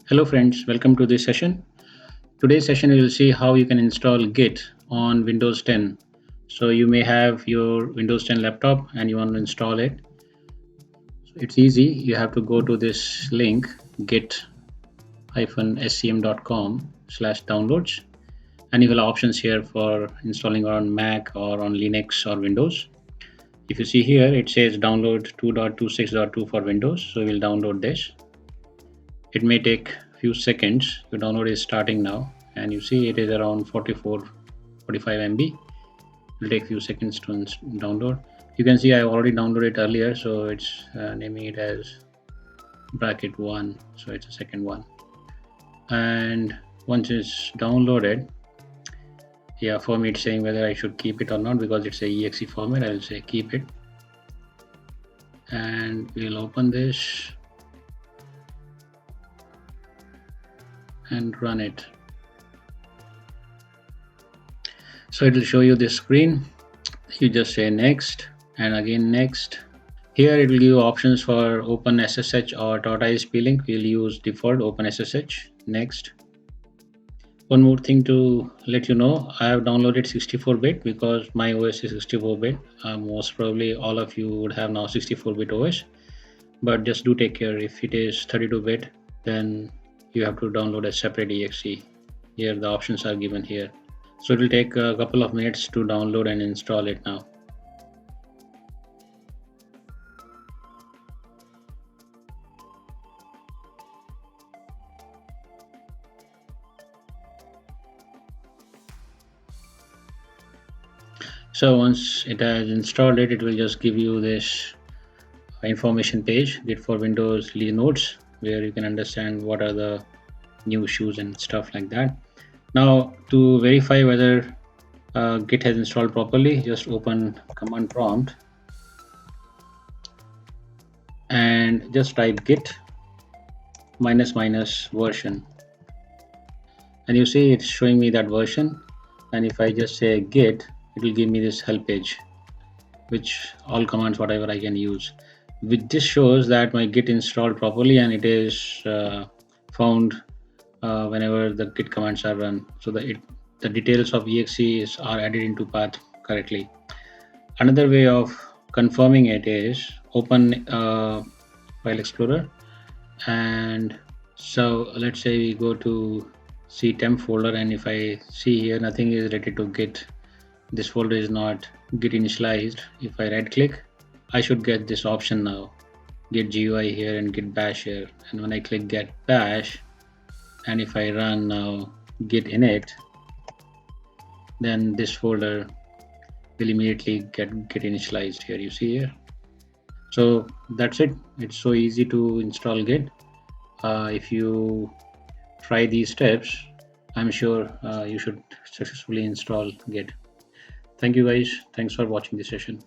Hello friends, welcome to this session. Today's session we will see how you can install Git on Windows 10. So you may have your Windows 10 laptop and you want to install it. So it's easy. You have to go to this link git-scm.com/downloads and you will have options here for installing on Mac or on Linux or Windows. If you see here, it says download 2.26.2 for Windows. So we'll download this. It may take few seconds. Your download is starting now and you see it is around 45 MB. It will take few seconds to download. You can see I already downloaded it earlier, so it's naming it as bracket 1, so it's a second one. And once it's downloaded, yeah, for me it's saying whether I should keep it or not because it's a exe format. I will say keep it, and we'll open this and run it. So it will show you this screen. You just say next and again next. Here it will give you options for OpenSSH or .isp-link. We'll use default OpenSSH. Next. One more thing to let you know, I have downloaded 64-bit because my OS is 64-bit. Most probably all of you would have now 64-bit OS, but just do take care. If it is 32-bit, then you have to download a separate exe. Here the options are given here. So it will take a couple of minutes to download and install it now. So once it has installed it, it will just give you this information page, Git for Windows Notes, where you can understand what are the new issues and stuff like that. Now to verify whether Git has installed properly, just open command prompt and just type git ---- version, and you see it's showing me that version. And if I just say git, it will give me this help page, which all commands whatever I can use. Which this shows that my git installed properly and it is found whenever the git commands are run. So the details of exes are added into path correctly. Another way of confirming it is open File Explorer, and so let's say we go to ctemp folder, and if I see here nothing is related to git, this folder is not git initialized. If I right click, I should get this option now, git GUI here and git bash here. And when I click get bash, and if I run now git init, then this folder will immediately get initialized here. You see here. So that's it. It's so easy to install Git. If you try these steps, I'm sure you should successfully install Git. Thank you guys. Thanks for watching this session.